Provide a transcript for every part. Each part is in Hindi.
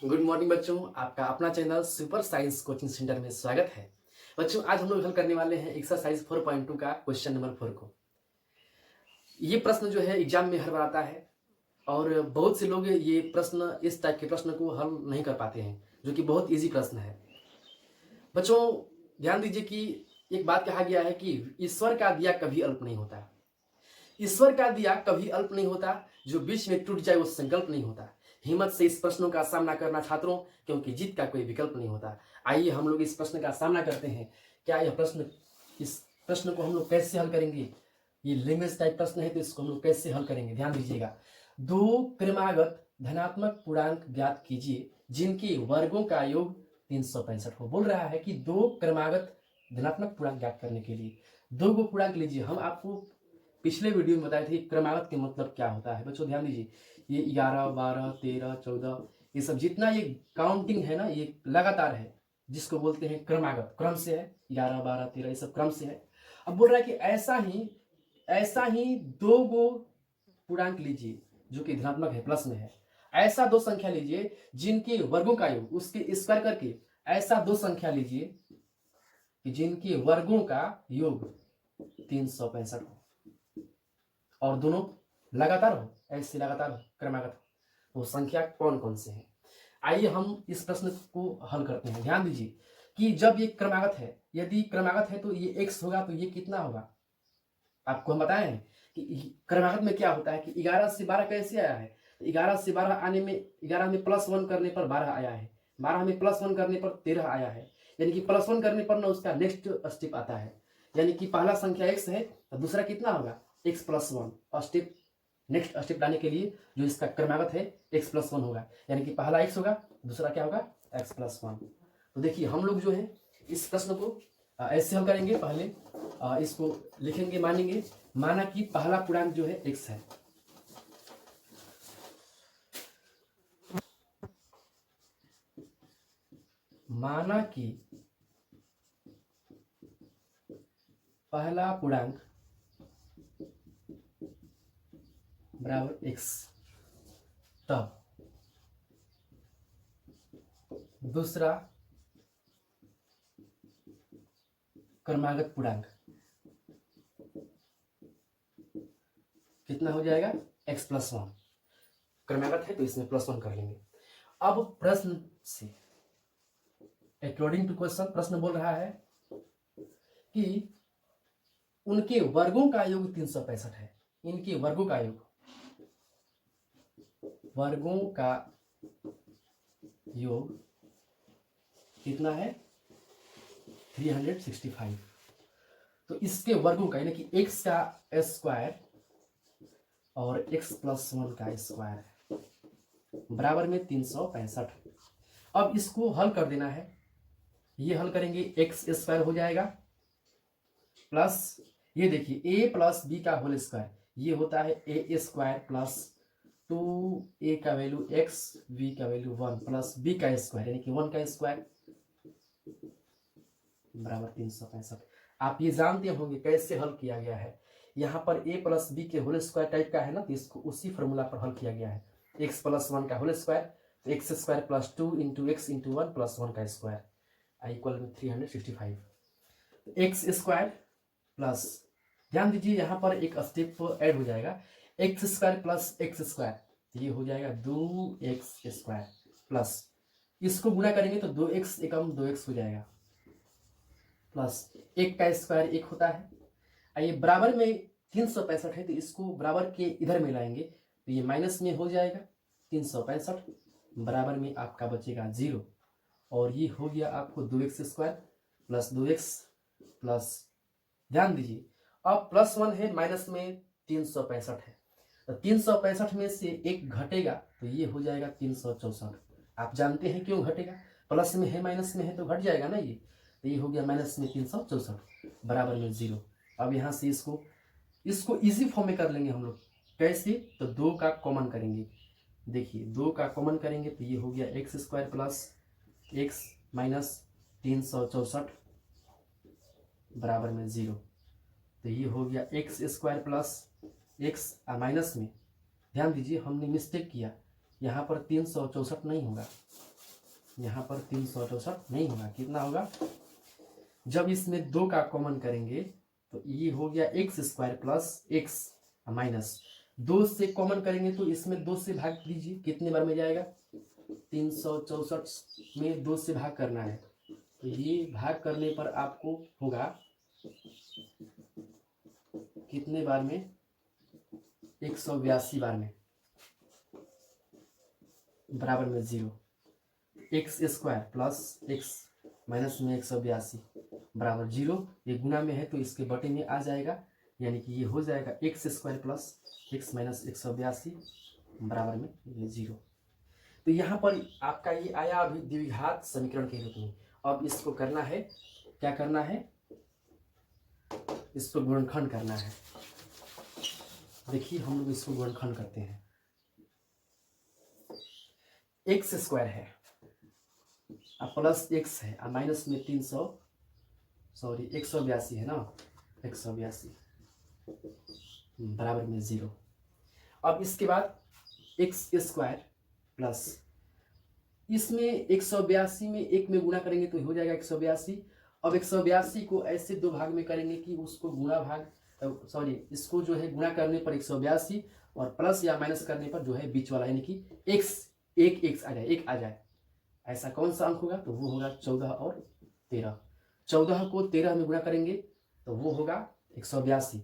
गुड मॉर्निंग बच्चों, आपका अपना channel super science coaching centre में स्वागत है। बच्चों, आज हम लोग हल करने वाले हैं एक्सरसाइज 4.2 का क्वेश्चन नंबर 4 को। ये प्रश्न जो है एग्जाम में हर बार आता है और बहुत से लोग ये प्रश्न, इस टाइप के प्रश्न को हल नहीं कर पाते हैं, जो कि बहुत इजी प्रश्न है। बच्चों, ध्यान दीजिए कि एक बात कहा गया है कि ईश्वर का दिया कभी अल्प नहीं होता। ईश्वर का दिया कभी अल्प नहीं होता, जो बीच में टूट जाए वो संकल्प नहीं होता। हिम्मत से इस प्रश्नों का सामना करना छात्रों, क्योंकि जीत का कोई विकल्प नहीं होता। आइए हम लोग इस प्रश्न का सामना करते हैं। क्या यह प्रश्न, इस प्रश्न को हम लोग कैसे हल करेंगे? ये लैंग्वेज टाइप प्रश्न है, तो इसको हम लोग कैसे हल करेंगे? ध्यान दीजिएगा। दो क्रमागत धनात्मक पूर्णांक ज्ञात कीजिए जिनके वर्गों का योग 365 हो। बोल रहा है कि दो क्रमागत धनात्मक पूर्णांक ज्ञात करने के लिए दो गो पूर्णांक लीजिए। हम आपको पिछले वीडियो में बताए थे क्रमागत के मतलब क्या होता है। बच्चों ध्यान दीजिए, ये 11, 12, 13, 14 ये सब जितना ये काउंटिंग है ना, ये लगातार है, जिसको बोलते हैं क्रमागत। क्रम से है, 11, 12, 13 ये सब क्रम से है। अब बोल रहा है कि ऐसा ही दो गो पूर्णांक लीजिए जो कि धनात्मक है, प्लस में है। ऐसा दो संख्या लीजिए जिनके वर्गों का योग, उसके स्क्वायर करके ऐसा दो संख्या लीजिए कि जिनके वर्गों का योग 365 हो और दोनों लगातार हो, ऐसे लगातार हो, क्रमागत हो। वो संख्या कौन कौन से हैं? आइए हम इस प्रश्न को हल करते हैं। ध्यान दीजिए कि जब ये क्रमागत है, यदि क्रमागत है तो ये x होगा, तो ये कितना होगा? आपको हम बताएं कि क्रमागत में क्या होता है कि 11 से 12 कैसे आया है। 11 से 12 आने में, 11 में +1 करने पर 12 आया है, 12 में +1 करने पर 13 आया है। यानी कि +1 करने पर ना उसका नेक्स्ट स्टेप आता है। यानी कि पहला संख्या x है तो दूसरा कितना होगा? x + 1। और स्टेप, नेक्स्ट स्टेप लाने के लिए जो इसका क्रमागत है x + 1 होगा। यानी कि पहला x होगा, दूसरा क्या होगा? x + 1। तो देखिए हम लोग जो है इस प्रश्न को ऐसे हल करेंगे। पहले इसको लिखेंगे, मानेंगे, माना कि पहला पूर्णांक जो है x है। माना कि पहला पूर्णांक बराबर x, तब दूसरा क्रमागत पूर्णांक कितना हो जाएगा? x + 1। क्रमागत है तो इसमें +1 कर लेंगे। अब प्रश्न से, अकॉर्डिंग टू क्वेश्चन, प्रश्न बोल रहा है कि उनके वर्गों का योग 365 है। इनके वर्गों का योग, वर्गों का योग कितना है? 365। तो इसके वर्गों का, यानी कि x का स्क्वायर और x + 1 का स्क्वायर बराबर में 365। अब इसको हल कर देना है। ये हल करेंगे, x² हो जाएगा प्लस, ये देखिए a + b का होल स्क्वायर, ये होता है a² + 2a का वैल्यू x, b का वैल्यू 1 प्लस b का स्क्वायर, यानी कि 1 का स्क्वायर बराबर 365। आप ये जानते होंगे कैसे हल किया गया है। यहाँ पर a + b के होल स्क्वायर टाइप का है ना, तो इसको उसी फॉर्मूला पर हल किया गया है। x + 1 का होल स्क्वायर, तो x² + 2 × x × 1 + 1 का स्क्वायर = 365। x² प्लस, ध्यान दीजिए यहाँ पर एक स्टेप ऐड हो जाएगा, x² + x², ये हो जाएगा 2x² प्लस, इसको गुणा करेंगे तो 2x एकम 2x हो जाएगा, प्लस 1 का स्क्वायर 1 होता है। आइए बराबर में 365 है, तो इसको बराबर के इधर में लाएंगे तो ये माइनस में हो जाएगा। 365 बराबर में आपका बचेगा 0, और ये हो गया आपको 2x² + 2x प्लस, ध्यान दीजिए अब +1 है, माइनस में 365 है, तो 365 में से 1 घटेगा तो ये हो जाएगा 364। आप जानते हैं क्यों घटेगा? प्लस में है, माइनस में है तो घट जाएगा ना ये, तो ये हो गया माइनस में 364 बराबर में 0। अब यहाँ से इसको इजी फॉर्म में कर लेंगे हम लोग। कैसे? तो 2 का कॉमन करेंगे। देखिए 2 का कॉमन करेंगे तो ये हो गया x² + x - 364 बराबर में 0। तो ये हो गया x² + x, माइनस में, ध्यान दीजिए हमने मिस्टेक किया, यहाँ पर 364 नहीं होगा, यहाँ पर 364 नहीं होगा, कितना होगा? जब इसमें 2 का कॉमन करेंगे तो ये हो गया x square plus x minus 2 से कॉमन करेंगे तो इसमें 2 से भाग दीजिए, कितने बार में जाएगा? 364 में 2 से भाग करना है, तो ये भाग करने पर आपको होगा कितने बार में? 182 बार में, बराबर में 0। X square plus x minus में 182 बराबर 0। ये गुना में है तो इसके बटे में आ जाएगा, यानी कि ये हो जाएगा x square plus x minus 182 बराबर में ये 0। तो यहाँ पर आपका ये आया अभी द्विघात समीकरण के रूप में। अब इसको करना है, क्या करना है? इसको गुणनखंड करना है। देखिए हम लोग इसको गुणनखंड करते हैं। एक्स स्क्वायर है अब प्लस एक्स है अब माइनस में 182 है ना, 182 बराबर में 0। अब इसके बाद एक्स स्क्वायर प्लस इसमें 182 में एक में गुणा करेंगे तो हो जाएगा 182। अब 182 को ऐसे 2 भाग में करेंगे कि उसको गुणा भाग इसको जो है गुणा करने पर 182 और प्लस या माइनस करने पर जो है बीच वाला, यानी कि एक आ जाए। ऐसा कौन सा अंक होगा? तो वो होगा 14 और 13। 14 को 13 में गुणा करेंगे तो वो होगा 182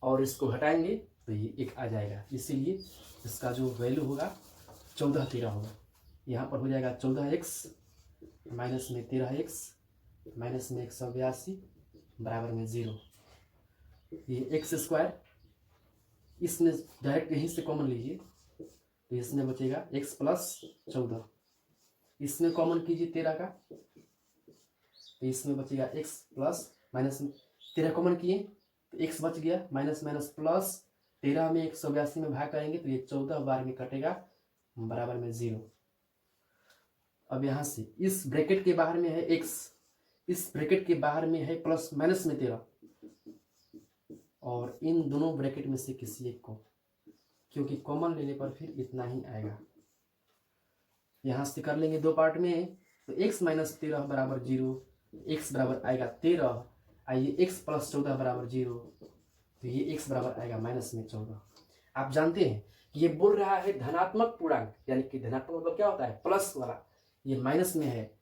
और इसको घटाएंगे तो ये 1 आ जाएगा। इसीलिए इसका जो वैल्यू होगा 14 13 होगा। यहाँ पर हो जाएगा 14x माइनस में 13x माइनस में 182 बराबर में 0। ये एक्स स्क्वायर इसमें डायरेक्ट यहीं से कॉमन लीजिए तो इसमें बचेगा x प्लस 14, इसमें कॉमन कीजिए 13 का तो इसमें बचेगा x प्लस माइनस 13 कॉमन किए तो x बच गया, माइनस माइनस प्लस 13 में 182 में भाग करेंगे तो ये 14 बार में कटेगा बराबर में 0। अब यहाँ से इस ब्रैकेट के बाहर में है x, इस ब्रैकेट के बाहर में है प्लस माइनस में 13 और इन दोनों ब्रैकेट में से किसी एक को, क्योंकि कॉमन लेने पर फिर इतना ही आएगा। यहाँ से कर लेंगे 2 पार्ट में तो x माइनस 13 बराबर 0, x बराबर आएगा 13, आइए x प्लस 14 बराबर 0 तो ये x बराबर आएगा माइनस में 14। आप जानते हैं कि ये बोल रहा है धनात्मक पूर्णांक, यानी कि धनात्मक मतलब क्या होता है? प्लस वाला। ये माइनस में है,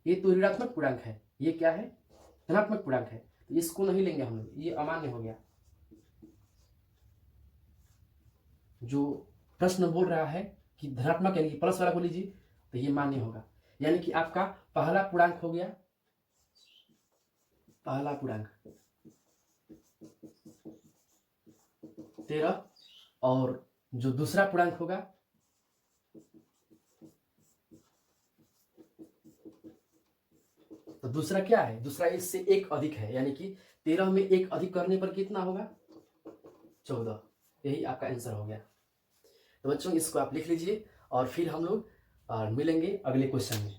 ये तो ऋणात्मक पूर्णांक है, ये क्या है? धनात्मक पूर्णांक है, तो इसको नहीं लेंगे हम लोग, ये अमान्य हो गया। जो प्रश्न बोल रहा है कि धनात्मक यानी कि प्लस वाला को लीजिए तो ये मान्य होगा, यानी कि आपका पहला पूर्णांक हो गया, पहला पूर्णांक 13 और जो दूसरा पूर्णांक होगा तो दूसरा क्या है? दूसरा इससे 1 अधिक है, यानी कि 13 में 1 अधिक करने पर कितना होगा? 14। यही आपका आंसर हो गया। तो बच्चों इसको आप लिख लीजिए और फिर हम लोग मिलेंगे अगले क्वेश्चन में।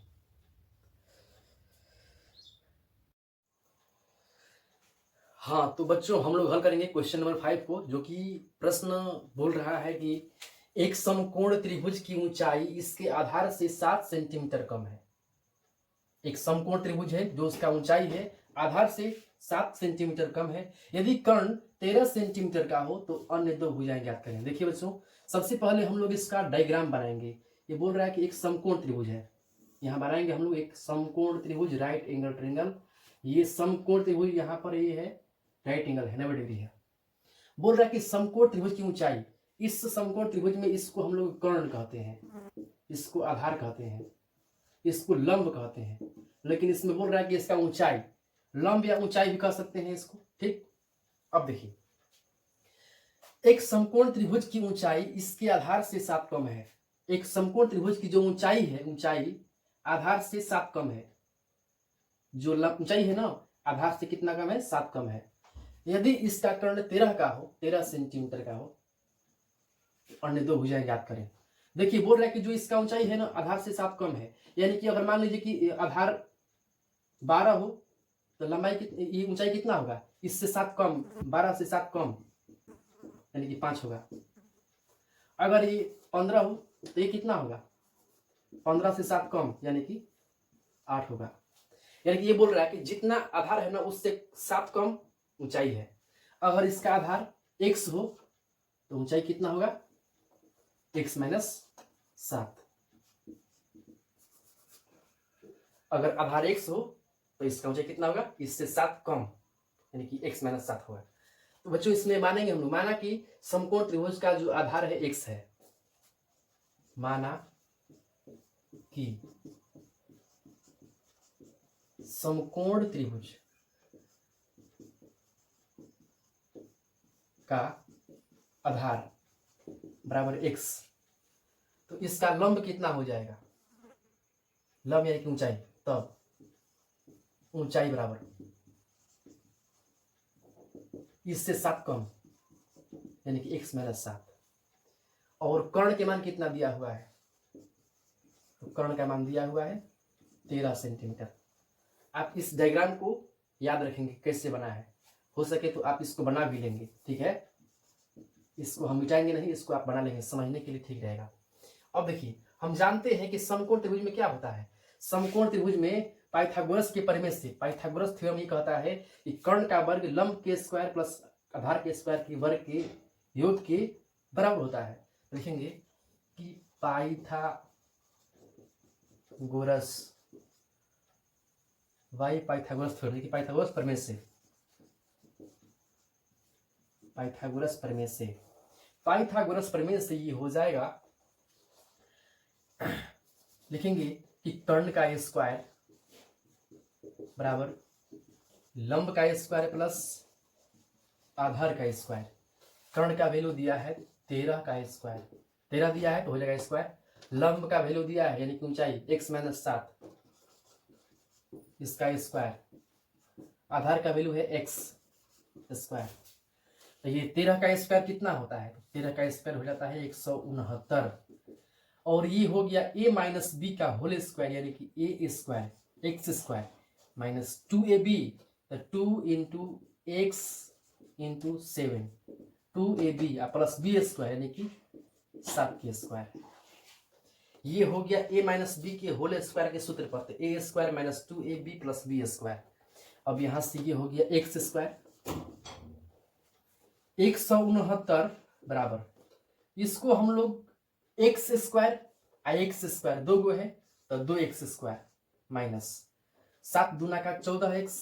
हाँ तो बच्चों हम लोग हल करेंगे क्वेश्चन नंबर 5 को, जो कि प्रश्न बोल रहा है कि एक समकोण त्रिभुज की ऊंचाई इसके आधार से 7 सेंटीमीटर कम है। एक समकोण त्रिभुज है जो उसका ऊंचाई है आधार से 7 सेंटीमीटर कम है। यदि कर्ण 13 सेंटीमीटर का हो तो अन्य 2 भुजाएं ज्ञात करें। देखिए बच्चों सबसे पहले हम लोग इसका डायग्राम बनाएंगे। ये बोल रहा है कि एक समकोण त्रिभुज है, यहाँ बनाएंगे हम लोग एक समकोण त्रिभुज, राइट एंगल ट्रायंगल। ये समकोण त्रिभुज यहाँ पर ये है राइट एंगल है, 90 डिग्री है। बोल रहा है कि समकोण त्रिभुज की ऊंचाई, इस समकोण त्रिभुज में इसको हम लोग कर्ण कहते हैं, इसको आधार कहते हैं, इसको लंब कहते हैं, लेकिन इसमें बोल रहा है कि इसका ऊंचाई, लंब या ऊंचाई भी कह सकते हैं इसको। ठीक, अब देखिए एक समकोण त्रिभुज की ऊंचाई इसके आधार से 7 कम है। एक समकोण त्रिभुज की जो ऊंचाई है, ऊंचाई आधार से 7 कम है। जो ऊंचाई है ना आधार से कितना कम है? 7 कम है। यदि इसका कर्ण 13 का हो, 13 सेंटीमीटर का हो, अन्य 2 भुजाएं ज्ञात करें। देखिए बोल रहा है कि जो इसका ऊंचाई है ना आधार से 7 कम है, यानी कि अगर मान लीजिए कि आधार 12 हो तो लंबाई ये ऊंचाई कितना होगा? इससे 7 कम, 12 से 7 कम यानी कि 5 होगा। अगर ये 15 हो तो ये कितना होगा? 15 से 7 कम यानी कि 8 होगा। यानी कि ये बोल रहा है कि जितना आधार है ना उससे 7 कम ऊंचाई है। अगर इसका आधार x हो तो ऊंचाई कितना होगा, x माइनस 7। अगर आधार x हो तो इसका ऊंचाई कितना होगा, इससे 7 कम यानी कि x माइनस 7 होगा। तो बच्चों इसमें मानेंगे हम लोग, माना कि समकोण त्रिभुज का जो आधार है x है, माना कि समकोण त्रिभुज का आधार बराबर x, तो इसका लंब कितना हो जाएगा, लंब यानी कि ऊंचाई, तब ऊंचाई बराबर इससे 7 कम यानी कि x माइनस 7। और कर्ण के मान कितना दिया हुआ है, तो कर्ण का मान दिया हुआ है 13 सेंटीमीटर। आप इस डायग्राम को याद रखेंगे कैसे बना है, हो सके तो आप इसको बना भी लेंगे, ठीक है। इसको हम मिटाएंगे नहीं, इसको आप बना लेंगे, समझने के लिए ठीक रहेगा। अब देखिए हम जानते हैं कि समकोण त्रिभुज में क्या होता है, समकोण त्रिभुज में पाइथागोरस के प्रमेय से, पाइथागोरस थ्योरम ये कहता है कि कर्ण का वर्ग लंब के स्क्वायर प्लस आधार के स्क्वायर के वर्ग के योग के बराबर होता है। लिखेंगे कि पाइथागोरस पाइथागोरस थ्योरम की पाइथागोरस प्रमेय से, पाइथागोरस प्रमेय से, पाइथागोरस प्रमेय से ये हो जाएगा, लिखेंगे कि कर्ण का स्क्वायर बराबर लंब का स्क्वायर प्लस आधार का स्क्वायर। कर्ण का वैल्यू दिया है 13 का स्क्वायर, 13 दिया है तो हो जाएगा स्क्वायर। लंब का वैल्यू दिया है यानी कि ऊंचाई x माइनस 7, इसका स्क्वायर। आधार का वैल्यू है x स्क्वायर। तो ये 13 का स्क्वायर कितना होता है, 13 का स्क्वायर हो जाता है 169। और ये हो गया a माइनस बी का होल स्क्वायर यानी कि a square X square minus 2ab, 2 into X into 7, 2ab plus B square यानी कि 7 के स्क्वायर। ये हो गया a माइनस बी के होल स्क्वायर के सूत्र पर, तो a square minus 2ab plus B square. अब यहां से ये हो गया एक्स स्क्वायर 169 बराबर, इसको हम लोग एक्स स्क्वायर एक्स स्क्वायर दो गो है तो 2x स्क्वायर माइनस 7 दूना का 14x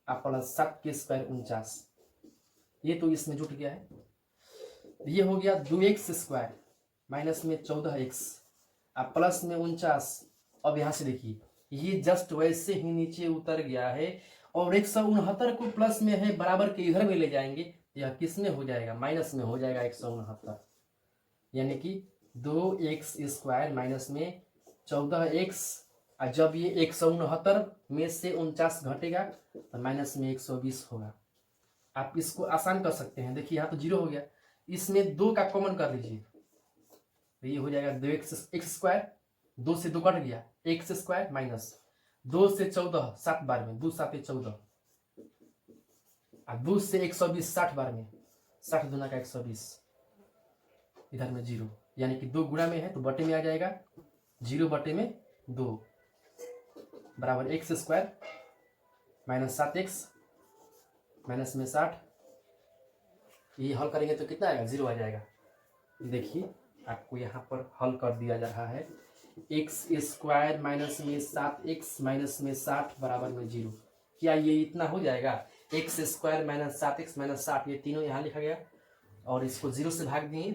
प्लस 7 के स्क्वायर 49, ये तो इसमें जुट गया है। ये हो गया 2x स्क्वायर माइनस में 14x प्लस में 49। अब यहां से देखिए ये जस्ट वैसे ही नीचे उतर गया है, और 169 को प्लस में है बराबर के इधर में ले जाएंगे, यह किस में हो जाएगा, माइनस में हो जाएगा 169, यानी कि 2x स्क्वायर माइनस में 14x। जब ये 169 में से 49 घटेगा तो माइनस में 120 होगा। आप इसको आसान कर सकते हैं, देखिए यहाँ तो 0 हो गया, इसमें 2 का कॉमन कर लीजिए तो ये हो जाएगा 2x स्क्वायर, 2 से 2 कट गया, x स्क्वायर माइनस 2 से 14 7 बार में, 2 7 14, 2 से 120 60 बार में, 60 दूना का 120, इधर में 0 यानी कि 2 गुणा में है तो बटे में आ जाएगा, 0 बटे में 2 बराबर x square minus 7x minus में 60। ये हल करेंगे तो कितना आएगा, 0 आ जाएगा। देखिए आपको यहाँ पर हल कर दिया जा रहा है, एक्स स्क्वायर माइनस में 7x माइनस में 60 बराबर में 0। क्या ये इतना हो जाएगा, x square minus 7x minus 60, ये तीनों यहाँ लिखा गया और इसको 0 से भाग दिए,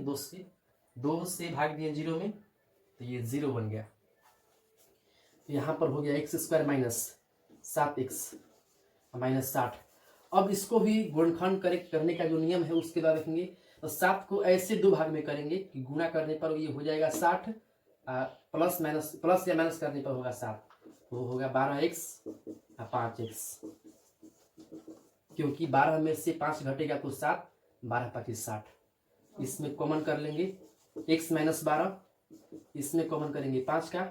2 से भाग दिए 0 में तो ये 0 बन गया। तो यहाँ पर हो गया x square minus 7x minus 60। अब इसको भी गुणनखंड करने का जो नियम है उसके बाद देखेंगे, तो 7 को ऐसे 2 भाग में करेंगे कि गुणा करने पर ये हो जाएगा 60, प्लस माइनस प्लस या माइनस करने पर होगा 7, तो होगा 12x 5x, क्योंकि 12 में से 5 घटेगा तो 7, 12 25 60। इसमें कॉमन कर लेंगे x माइनस 12, इसमें कॉमन करेंगे 5 का,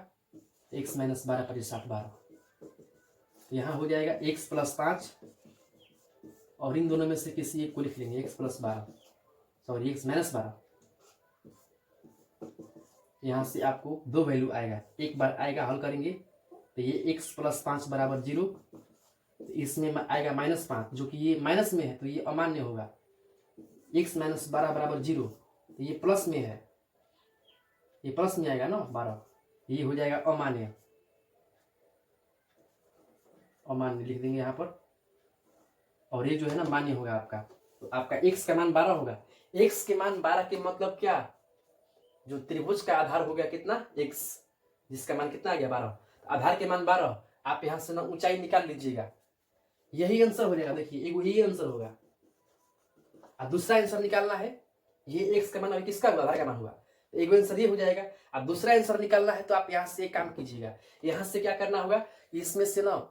x माइनस 12 25 60 12, यहाँ हो जाएगा x प्लस 5, और इन दोनों में से किसी एक को लिख लेंगे x plus 12, sorry x minus 12, यहाँ से आपको दो वैल्यू आएगा, एक बार आएगा हल करेंगे तो ये x + 5 बराबर 0, इसमें आएगा -5 जो कि ये माइनस में है तो ये अमान्य होगा, x - 12 बराबर 0 तो ये प्लस में है, ये प्लस में आएगा ना 12, ये हो जाएगा अमान्य, अमान्य लिख देंगे यहाँ पर, और ये जो है ना मान्य होगा आपका। तो आपका x का मान 12 होगा, x के मान 12 के मतलब क्या, जो त्रिभुज का आधार हो गया कितना x, जिसका मान कितना आ गया 12, आधार के मान 12, आप यहां से ना ऊंचाई निकाल लीजिएगा, यही आंसर हो जाएगा। देखिए एक यही आंसर होगा, और दूसरा आंसर निकालना है, ये x का मान अभी किसका हुआ, आधार का मान हुआ, तो एक आंसर ये हो जाएगा। अब दूसरा आंसर निकालना है तो आप यहाँ से एक काम कीजिएगा, यहाँ से क्या करना होगा, इसमें से ना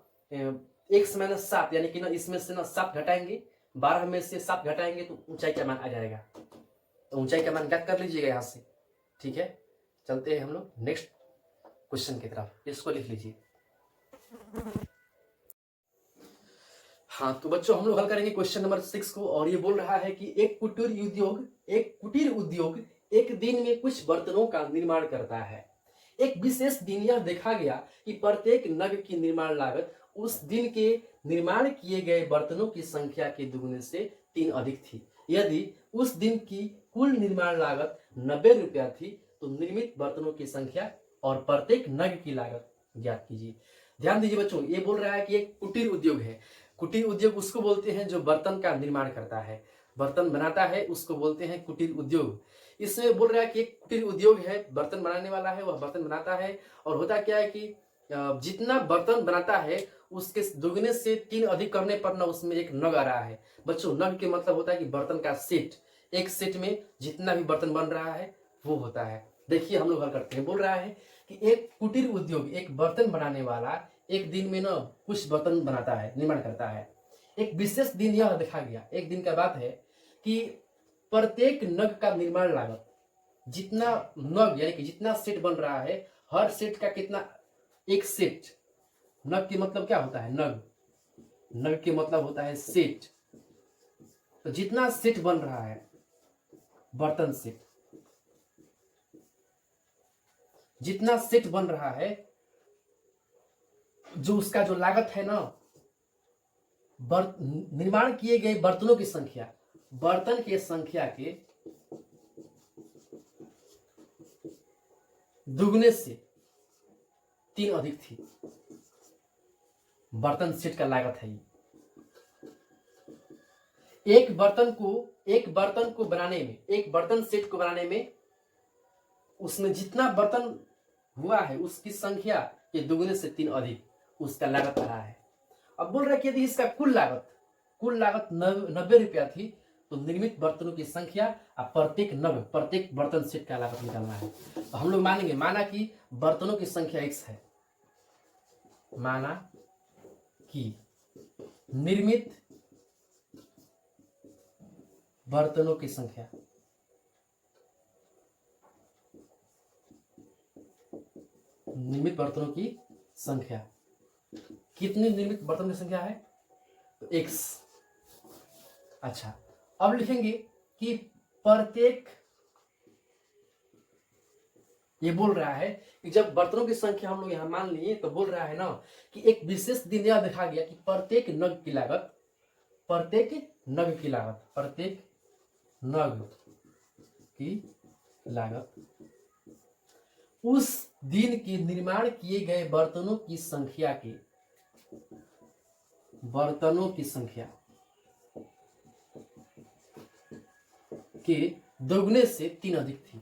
x - 7 यानी कि ना इसमें से ना 7 घटाएंगे, 12 में से 7 घटाएंगे तो ऊंचाई का मान आ जाएगा, तो ऊंचाई का मान ज्ञात कर लीजिएगा यहाँ से। ठीक है, चलते हैं हम लोग नेक्स्ट क्वेश्चन की तरफ, इसको लिख लीजिए। हाँ तो बच्चों हम लोग हल करेंगे क्वेश्चन नंबर 6 को, और ये बोल रहा है कि एक कुटीर उद्योग एक दिन में कुछ बर्तनों का निर्माण करता है। एक विशेष दिन यह देखा गया कि प्रत्येक नग की निर्माण लागत उस दिन के निर्माण किए गए बर्तनों की संख्या के दुगने से 3 अधिक थी। यदि उस दिन की कुल निर्माण लागत 90 रुपया थी तो निर्मित बर्तनों की संख्या और प्रत्येक नग की लागत ज्ञात कीजिए। ध्यान दीजिए बच्चों, ये बोल रहा है कि एक कुटीर उद्योग है। कुटीर उद्योग उसको बोलते हैं जो बर्तन का निर्माण करता है, बर्तन बनाता है, उसको बोलते हैं कुटीर उद्योग। इसमें बोल रहा है कि एक कुटीर उद्योग है, बर्तन बनाने वाला है, वह बर्तन बनाता है, और होता क्या है कि जितना बर्तन बनाता है उसके दुगने से 3 अधिक करने पर ना उसमें एक नग आ रहा है। बच्चों नग के मतलब होता है कि बर्तन का सेट, एक सेट में जितना भी बर्तन बन रहा है वो होता है। देखिए हम लोग हल करते हैं, बोल रहा है कि एक कुटीर उद्योग, एक बर्तन बनाने वाला एक दिन में ना कुछ बर्तन बनाता है, निर्माण करता है। एक विशेष दिन यह देखा गया, एक दिन का बात है कि प्रत्येक नग का निर्माण लागत, जितना नग यानी कि जितना सेट बन रहा है, हर सेट का कितना, एक सेट, नग के मतलब क्या होता है, नग के मतलब होता है सेट, तो जितना सेट बन रहा है बर्तन सेट, जितना सेट बन रहा है, जो उसका जो लागत है ना, निर्माण किए गए बर्तनों की संख्या, बर्तन के संख्या के दुगने से 3 अधिक थी, बर्तन सेट का लागत है। एक बर्तन को बनाने में, एक बर्तन सेट को बनाने में उसमें जितना बर्तन हुआ है उसकी संख्या के दुगने से 3 अधिक उसका लागत आ रहा है। अब बोल रहा है कि यदि इसका कुल लागत 90 रुपया थी तो निर्मित बर्तनों की संख्या और प्रत्येक बर्तन सेट का लागत निकालना है। तो हम लोग मानेंगे, माना कि बर्तनों की संख्या x है, माना कि निर्मित बर्तनों की संख्या कितनी निर्मित बर्तनों की संख्या है, तो x। अच्छा अब लिखेंगे कि प्रत्येक, ये बोल रहा है कि जब बर्तनों की संख्या हम लोग यहां मान लिए तो बोल रहा है ना कि एक विशेष दिन यह देखा गया कि प्रत्येक नग की लागत उस दिन के निर्माण किए गए बर्तनों की संख्या के दोगुने से 3 अधिक थी,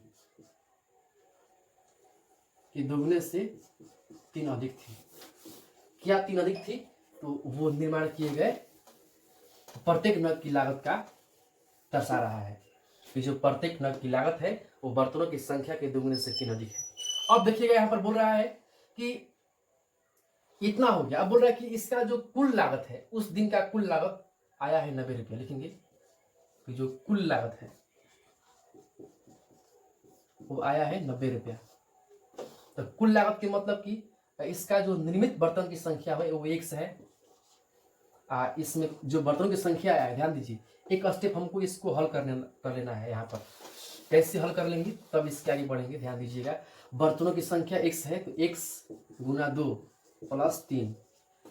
क्या 3 अधिक थी, तो वो निर्माण किए गए प्रत्येक नग की लागत का दर्शा रहा है कि जो प्रत्येक नग की लागत है वो बर्तनों की संख्या के दुगने से 3 अधिक है। अब देखिएगा यहां पर बोल रहा है कि इतना हो गया। अब बोल रहा है कि इसका जो कुल लागत है, उस दिन का कुल लागत आया है 90 रुपया। लिखेंगे कि जो कुल लागत है वो आया है 90 रुपया। तो कुल लागत के मतलब कि इसका जो निर्मित बर्तन की संख्या है वो x है, इसमें जो बर्तनों की संख्या है, ध्यान दीजिए एक स्टेप हमको इसको हल कर लेना है। यहाँ पर कैसे हल कर लेंगे तब इसके आगे बढ़ेंगे, ध्यान दीजिएगा। बर्तनों की संख्या x है तो x गुना 2 प्लस 3,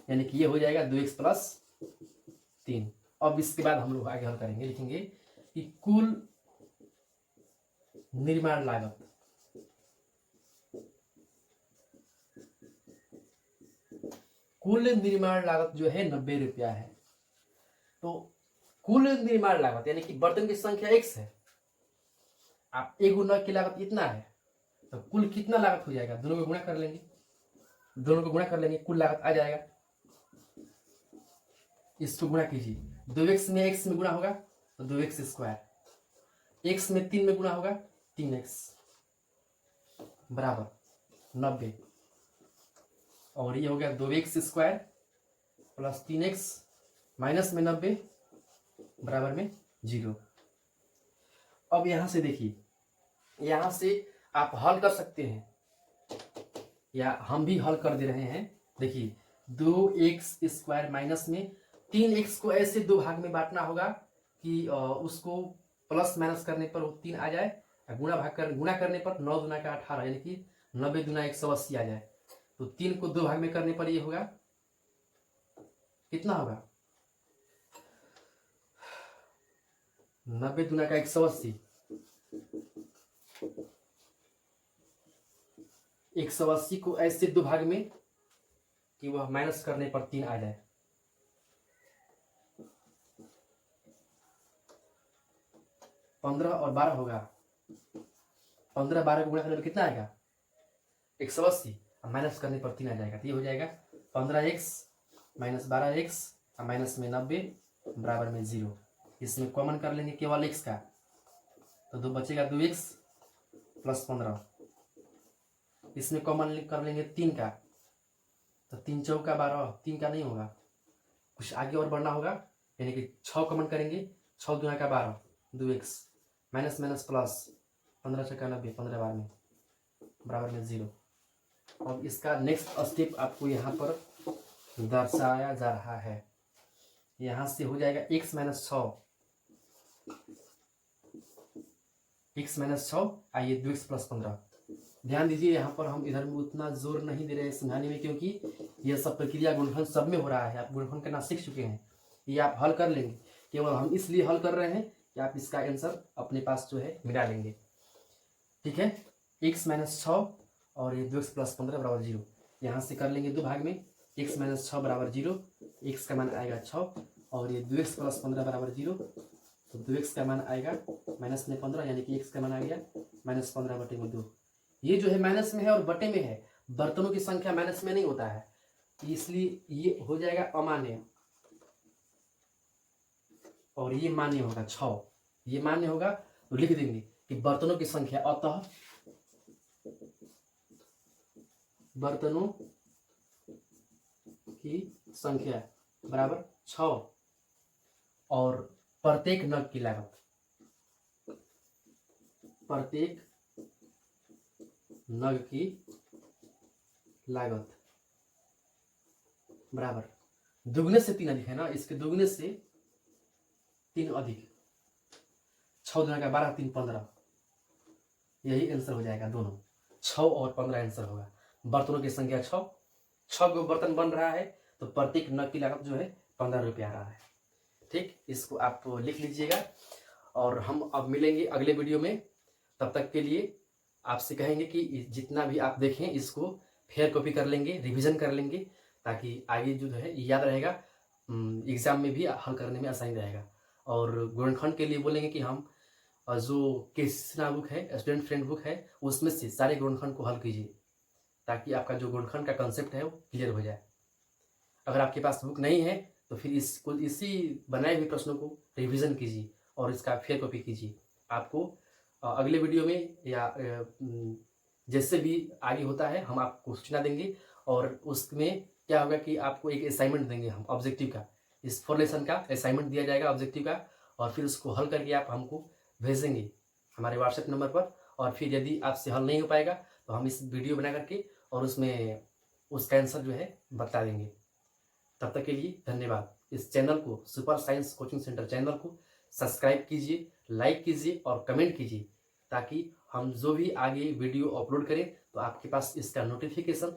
यानी कि ये हो जाएगा 2x प्लस 3। अब इसके बाद हम लोग आगे हल करेंगे, लिखेंगे कि कुल निर्माण लागत, कुल निर्माण लागत जो है 90 रुपया है। तो कुल निर्माण लागत यानी कि बर्तन की संख्या x है, आप एक गुना की लागत इतना है, तो कुल कितना लागत हो जाएगा, दोनों को गुणा कर लेंगे, दोनों को गुणा कर लेंगे, कुल लागत आ जाएगा। इसको गुणा कीजिए, 2x में x में गुणा होगा तो 2x स्क्वायर, x में 3 में गुणा होगा 3x बराबर 90, और ये हो गया 2x square plus 3x minus में 90 बराबर में 0। अब यहां से देखिए, यहां से आप हल कर सकते हैं या हम भी हल कर दे रहे हैं। देखिए 2x स्क्वायर माइनस में 3x को ऐसे दो भाग में बांटना होगा कि उसको प्लस माइनस करने पर वो 3 आ जाए, गुणा करने पर 9 दूना का 18 यानी कि 90 दूना 180 आ जाए। तो 3 को दो भाग में करने पर ये होगा, कितना होगा 90 दूना का 180, 180 को ऐसे दो भाग में कि वह माइनस करने पर 3 आ जाए। 15 और 12 होगा, 15 12 को गुणा करने पर कितना आएगा 180, और माइनस करने पर 3 आ जाएगा। तो ये हो जाएगा 15x माइनस 12x और माइनस में 90 बराबर में 0। इसमें कॉमन कर लेंगे केवल x का, तो दो बचेगा 2x प्लस 15। इसमें कॉमन कर लेंगे 3 का, तो 3 चौका 12, 3 का नहीं होगा, कुछ आगे और बढ़ना होगा, यानी कि 6 कॉमन करेंगे, 6 दूना का 12, 2x माइनस माइनस प्लस 15 छक्का 90, 15 बार में बराबर में 0। और इसका नेक्स्ट स्टेप आपको यहाँ पर दर्शाया जा रहा है। यहाँ से हो जाएगा x माइनस 6, x माइनस 6 आइए 2x प्लस 15। ध्यान दीजिए यहाँ पर हम इधर में उतना जोर नहीं दे रहे हैं समझाने में, क्योंकि यह सब प्रक्रिया गुणनफल सब में हो रहा है, आप गुणनफल करना सीख चुके हैं, ये आप हल कर लेंगे। केवल हम इसलिए हल कर रहे हैं कि आप इसका आंसर अपने पास जो है मिला लेंगे। ठीक है, x माइनस 6 और ये 2x प्लस 15 बराबर 0। यहाँ से कर लेंगे दो भाग में, x माइनस 6 बराबर 0, x का मान आएगा 6, और ये 2x प्लस 15 बराबर 0, तो 2x का मान आएगा माइनस में 15, यानी कि x का मान आ गया माइनस 15 बटे में 2। ये जो है माइनस में है और बटे में है, बर्तनों की संख्या माइनस में नहीं होता है, इसलिए ये हो जाएगा अमान्य, और ये मान्य होगा 6, ये मान्य होगा। तो लिख देंगे कि बर्तनों की संख्या, अतः बर्तनों की संख्या बराबर 6 और प्रत्येक नग की लागत, प्रत्येक नग की लागत बराबर दुगने से 3 अधिक है ना, इसके दुगने से 3 अधिक, 6 दूना का 12, 3 15, यही आंसर हो जाएगा दोनों, 6 और 15 आंसर होगा। बर्तनों की संख्या 6 को बर्तन बन रहा है, तो प्रत्येक नग की लागत जो है 15 रुपया आ रहा है। ठीक, इसको आप लिख लीजिएगा, और हम अब मिलेंगे अगले वीडियो में। तब तक के लिए आपसे कहेंगे कि जितना भी आप देखें इसको फेयर कॉपी कर लेंगे, रिवीजन कर लेंगे, ताकि आगे जो है याद रहेगा, एग्जाम में भी हल करने में आसानी रहेगा। और गुणनखंड के लिए बोलेंगे कि हम जो कृष्णा बुक है, स्टूडेंट फ्रेंड बुक है, उसमें से सारे गुणनखंड को हल कीजिए, ताकि आपका जो गुणनखंड का कंसेप्ट है वो क्लियर हो जाए। अगर आपके पास बुक नहीं है तो फिर इसी बनाए हुए प्रश्नों को रिवीजन कीजिए और इसका फेयर कॉपी कीजिए। आपको अगले वीडियो में या जैसे भी आगे होता है हम आपको सूचना देंगे, और उसमें क्या होगा कि आपको एक असाइनमेंट देंगे हम ऑब्जेक्टिव का, इस 4 लेसन का असाइनमेंट दिया जाएगा ऑब्जेक्टिव का, और फिर उसको हल करके आप हमको भेजेंगे हमारे व्हाट्सएप नंबर पर। और फिर यदि आपसे हल नहीं हो पाएगा तो हम इस वीडियो बना करके और उसमें उसका आंसर जो है बता देंगे। तब तक के लिए धन्यवाद। इस चैनल को, super science coaching centre channel को सब्सक्राइब कीजिए, लाइक कीजिए और कमेंट कीजिए, ताकि हम जो भी आगे वीडियो अपलोड करें तो आपके पास इसका नोटिफिकेशन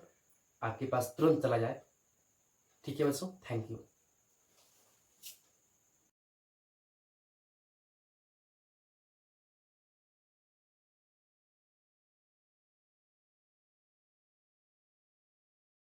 आपके पास तुरंत चला जाए। ठीक है बच्चों, थैंक यू।